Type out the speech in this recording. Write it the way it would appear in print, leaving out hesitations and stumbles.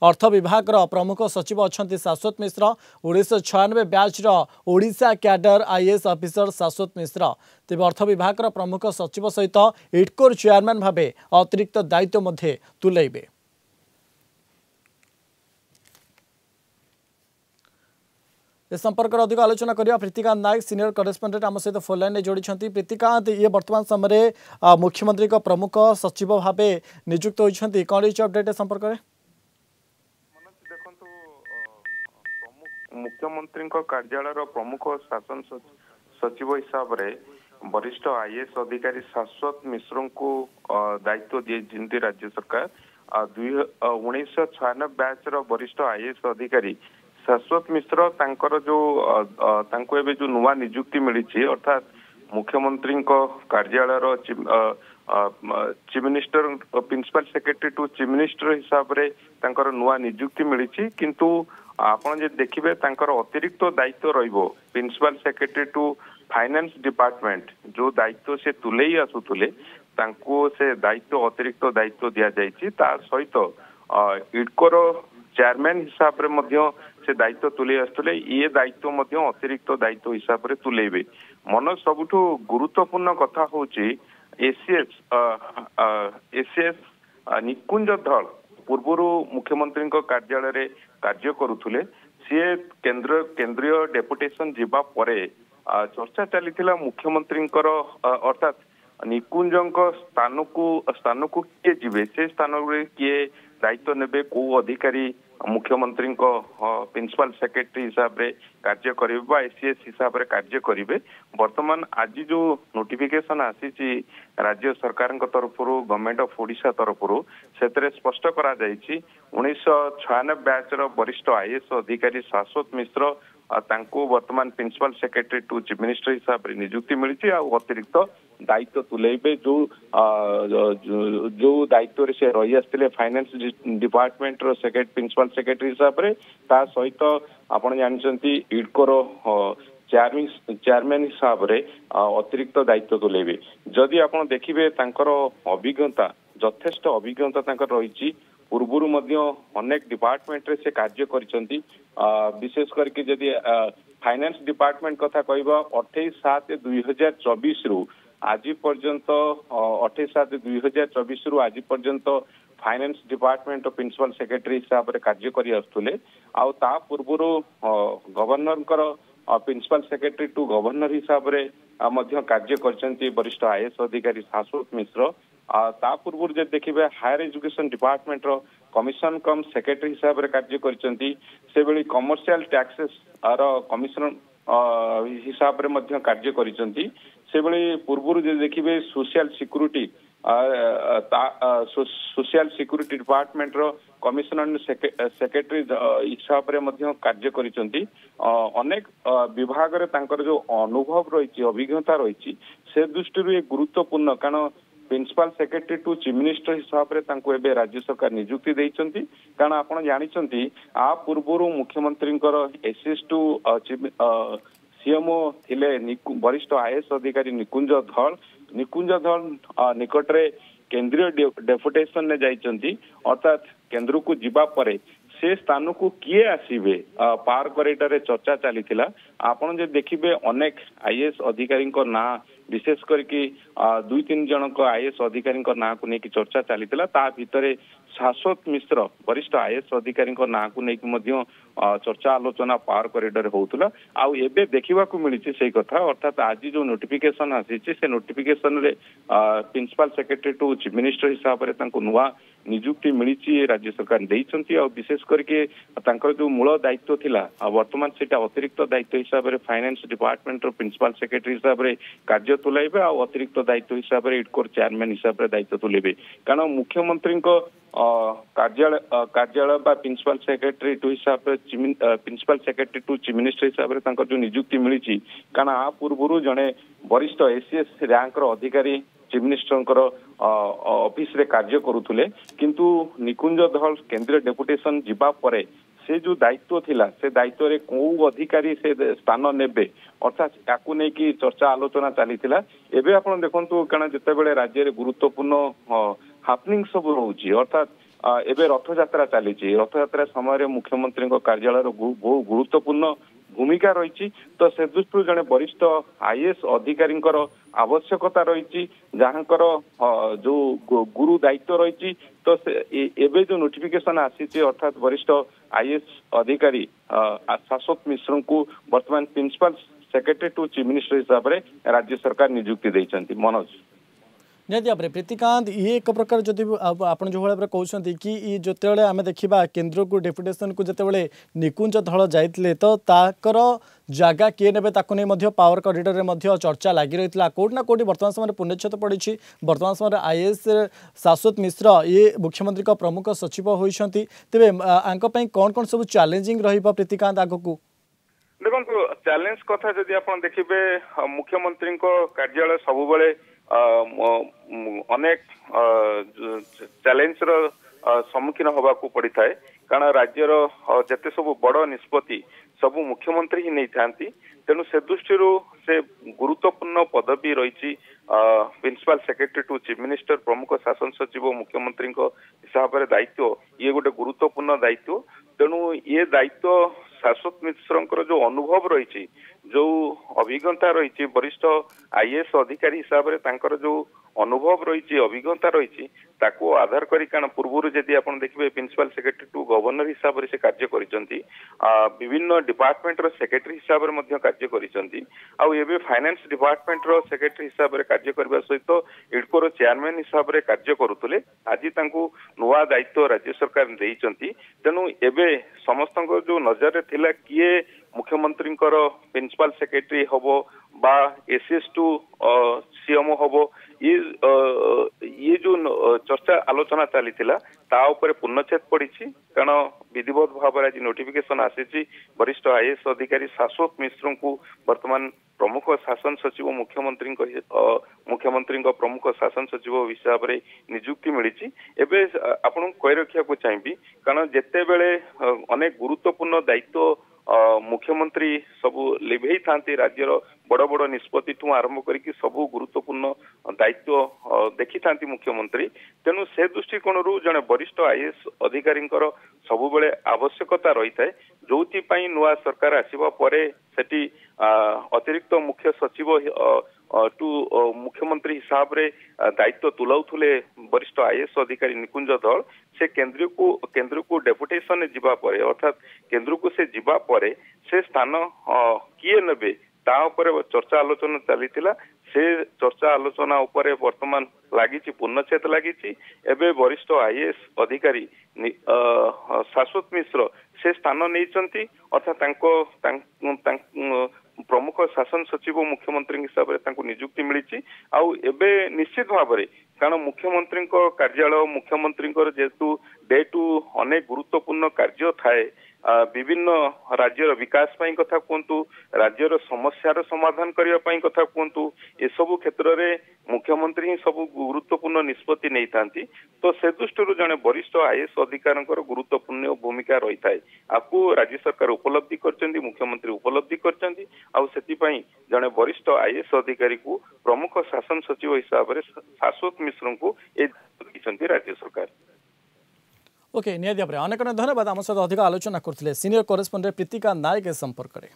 अर्थ विभाग प्रमुख सचिव अच्छा शाश्वत मिश्र 1996 batch Odisha cadre IAS officer शाश्वत मिश्र तेज अर्थ विभाग प्रमुख सचिव सहित इडकोर चेयरमैन भाव अतिरिक्त दायित्व तुलेबे। इस संपर्क में अधिक आलोचना करिया प्रीतिकांत नायक सीनियर करेस्पोंडेंट आम सहित फोन लाइन जोड़ी। प्रीतिकांत ये वर्तमान समय मुख्यमंत्री प्रमुख सचिव भाव नियुक्त होती कौन रही अपडेट संपर्क में? मुख्यमंत्री कार्यालय प्रमुख शासन सचिव हिसाब से वरिष्ठ आईएएस अधिकारी शाश्वत मिश्र को दायित्व दी राज्य सरकार। 1996 बैच वरिष्ठ आईएएस अधिकारी शाश्वत मिश्र जो नुआ नियुक्ति मिली अर्थात मुख्यमंत्री कार्यालय chief minister principal secretary to chief minister हिसाब से नुआ नियुक्ति मिली किंतु आपन जे देखिबे अतिरिक्त दायित्व रहिबो principal secretary to finance department जो दायित्व से तुले आसुले से दायित्व अतिरिक्त दायित्व दि जाइए सहित इडकोर चेयरमैन हिसाब से से दायित्व तुले आसुले ये दायित्व अतिरिक्त दायित्व हिसाब से तुलेबे। मन सबुठ गुरुत्वपूर्ण कथा होची एसीएस निकुंज धल पूर्व मुख्यमंत्री कार्यालय कार्य करुले सी केंद्रीय डेपुटेशन जीवा परे चर्चा चली मुख्यमंत्री अर्थात निकुंज स्थान को किए जीवे से स्थान किए दायित्व नेबे को अधिकारी मुख्यमंत्री प्रिंसिपल सेक्रेटरी हिसाब से कार्य करेंगे एसीएस हिसाब से कार्य करेंगे। वर्तमान आज जो नोटिफिकेशन आसी राज्य सरकार तरफ गवर्नमेंट ऑफ ओडिशा तरफ से स्पष्ट करा 1996 बैच वरिष्ठ आईएएस अधिकारी शाश्वत मिश्र वर्तमान principal secretary to chief minister हिसाब से नियुक्ति मिली अतिरिक्त दायित्व तुलेबे जो दायित्व से रही आसते फाइनेंस डिपार्टमेंट प्रिंसिपल सेक्रेटरी हिसाब से सहित आपण जानते इडकोर चेयरमैन हिसाब से अतिरिक्त दायित्व तुलेबे। जदि आप देखिए अभिज्ञता यथेष्ट अभिज्ञता रही पूर्व अनेक डिपार्टमेंट रे से कार्य करिसेंती विशेष करके जदि फाइनेंस डिपार्टमेंट कथा कहबा 28/7/2024 रु आज पर्यंत 28/7/2024 रु आज पर्यंत फाइनेंस डिपार्टमेंट प्रिंसिपल सेक्रेटरी हिसाब से कार्य करि आस्तुले आ पूर्व governor principal secretary to governor हिसाब से कार्य करछंती वरिष्ठ आईएएस अधिकारी शाश्वत मिश्र। पूर्व जे देखिए हायर एजुकेशन डिपार्टमेंट कमिशन कम सेक्रेटरी हिसाब से कार्य करछंती से बेली कमर्शियल टैक्सेस कमिशनर हिसाब से कार्य करछंती से बेली पूर्व जे देखिए social security department commissioner secretary हिसाब से कार्य करछंती। अनेक विभाग रे तांकर जो अनुभव रही अभिज्ञता रही से दृष्टि गुरुत्वपूर्ण कारण principal secretary to chief minister हिसाब से राज्य सरकार नियुक्ति देइछंती कारण आपण जानिछंती आ पूर्व मुख्यमंत्री एसएस टू सीएमओ थिले वरिष्ठ आईएएस अधिकारी निकुंज धल निकटरे केंद्रीय डेपुटेशन ने जाइछंती अर्थात केंद्र को जीवा परे से स्थान को किए आसीबे पार कॉरिडोर रे चर्चा चली आपन जे देखिबे अनेक आईएएस अधिकारी ना विशेष करके 2-3 जन आईएएस अधिकारी ना को लेकिन चर्चा चली भितर शाश्वत मिश्र वरिष्ठ आईएएस अधिकारी ना को लेकिन चर्चा आलोचना पावर कॉरिडोर होउतला आउ एबे देखिबा को मिली से कथा अर्थात आज जो नोटिफिकेशन आसी से नोटिफिकेशन रे principal secretary to chief minister हिसाब से नुआ नियुक्ति मिली राज्य सरकार देइछंती और विशेष करके तांकर जो मूल दायित्व थिला वर्तमान सेटा अतिरिक्त दायित्व हिसाब से फाइनेंस डिपार्टमेंट प्रिंसिपल सेक्रेटरी हिसाब से कार्य तुलाइबे और अतिरिक्त दायित्व हिसाब से इडकोर चेयरमैन हिसाब से दायित्व तुलेबे कारण मुख्यमंत्री कार्यालय प्रिंसिपल सेक्रेटरी टू हिसाब से principal secretary to chief minister हिसाब से जो नियुक्ति मिली कारण आ पूर्व जड़े वरिष्ठ एसीएस रैंक अधिकारी चीफ मिनिस्टर ऑफिस रे कार्य करुले किंतु निकुंज धल केंद्रीय डेपुटेशन जीवा परे से जो दायित्व थिला से दायित्व रे को अधिकारी से स्थान नेबे अर्थात ताकू नै कि चर्चा आलोचना चली एबे आपण देखंतु कारण जते बेले राज्य रे गुरुत्वपूर्ण हापनिंग सब रोची अर्थात एबे रथयात्रा चली रथयात्रा समय मुख्यमंत्री कार्यालय बहु गुरुत्वपूर्ण भूमिका रही तो से दृष्टि जड़े वरिष्ठ आईएएस अधिकारी आवश्यकता रही जहाँकर जो गुरु दायित्व रही तो एबे जो नोटिफिकेशन आसी अर्थात वरिष्ठ आईएएस अधिकारी शाश्वत मिश्र को वर्तमान principal secretary to chief minister हिसाब से राज्य सरकार नियुक्ति देइछंती। मनोज निहती भाव में प्रीतिकांत ये एक प्रकार जदि आप जो भाव में कहते कि जिते आम देखा केन्द्र को डेपुटेशन को जिते निकुंज दल जाते तो ताकर जगह किए ने पावर कॉरिडोर में चर्चा लगी रही कौटना कौटी बर्तमान समय पुण्यक्षेत्र पड़ी बर्तमान समय आईएएस शाश्वत मिश्र ये मुख्यमंत्री का प्रमुख सचिव होती तेरे कौन कौन सब चैलेंजिंग प्रीतिकांत आग को देखो चैलेंज कथा जदि आप देखिए मुख्यमंत्री कार्यालय सबुबले अनेक चैलेंज सम्मुखीन होगा पड़ी थाए कारण राज्यर जिते सब बड़ निष्पत्ति सबू मुख्यमंत्री ही नहीं थांती तेणु से दृष्टि से गुरुत्वपूर्ण पदवी रही principal secretary to chief minister प्रमुख शासन सचिव मुख्यमंत्री हिसाब से दायित्व ये गोटे गुरुत्वपूर्ण दायित्व तेणु ये दायित्व शाश्वत मिश्र जो अनुभव रही जो अभिज्ञता रही वरिष्ठ आईएएस अधिकारी हिसाब से जो अनुभव रही अभिज्ञता रही आधार करी कारण पूर्व जदि आप देखिए प्रिंसिपल सेक्रेटरी टू गवर्नर हिसाब से कार्य करिसेंती विभिन्न डिपार्टमेंट रो सेक्रेटरी हिसाब से कार्य करिसेंती आउ एबे फाइनेंस डिपार्टमेंट रो सेक्रेटरी हिसाब से कार्य करबा सहित इडको रो चेयरमैन हिसाब से कार्य करुतले आज तांकू नुआ दायित्व राज्य सरकार देइचंती तेणु एबे समस्त जो नजर रे थिला किए मुख्यमंत्री प्रिंसिपल सेक्रेटरी हबो बा एसएस टू सीएमओ हबो ये जो चर्चा आलोचना चली पूर्णच्छेद पड़ी कारण विधिवत भाव आज नोटिफिकेशन आसी वरिष्ठ आईएएस अधिकारी शाश्वत मिश्र को वर्तमान प्रमुख शासन सचिव मुख्यमंत्री प्रमुख शासन सचिव हिसाब से नियुक्ति मिली एबे आपन कही रखा चाहिए कारण जिते बेले अनेक गुरुत्वपूर्ण दायित्व मुख्यमंत्री सबू लिभे था राज्यर बड़ बड़ निष्पत्ति ठू आरंभ करके सबू गुरुत्वपूर्ण दायित्व देखी था मुख्यमंत्री तेणु से दृष्टिकोण जड़े वरिष्ठ आईएएस अधिकारी सबु बेले आवश्यकता रही है जो नुआ सरकार आसवा परे सेठी अतिरिक्त मुख्य सचिव टू मुख्यमंत्री हिसाब रे दायित्व तुलाउथुले वरिष्ठ आईएएस अधिकारी निकुंज दल से केंद्र को डेपुटेशन जीवा परे अर्थात केंद्र को से जीवा परे से स्थान किए नेबे ता उपरे चर्चा आलोचना चलीथिला से चर्चा आलोचना उपरे वर्तमान लागिची पूर्णच्छेद लागिची एबे वरिष्ठ आईएएस अधिकारी शाश्वत मिश्र से स्थान नहीं अर्थात प्रमुख शासन सचिव मुख्यमंत्री हिसाब से नियुक्ति मिली आउ एबे निश्चित भाव में कारण मुख्यमंत्री कार्यालय मुख्यमंत्री जेतु डे टू अनेक गुरुत्वपूर्ण कार्य थाए विभिन्न राज्यर विकास पाई कथा कहतु राज्यर समस्यार समाधान करने कथा कहतु ए सबु क्षेत्र में मुख्यमंत्री ही सब गुरुत्वपूर्ण निष्पत्ति नहीं थांती तो से दृष्टि जड़े वरिष्ठ आईएएस अधिकारी गुरुत्वपूर्ण भूमिका रही है आपको राज्य सरकार उपलब्धि करछंती मुख्यमंत्री उपलब्धि करछंती आउ सेतिपई जड़े वरिष्ठ आईएएस अधिकारी को प्रमुख शासन सचिव हिसाब से शाश्वत मिश्र को राज्य सरकार। ओके निहती भाव में अनेक धन्यवाद आम सहित अधिक आलोचना करते सीनियर करेस्पोंडेंट प्रीतिकांत नायक संपर्क में।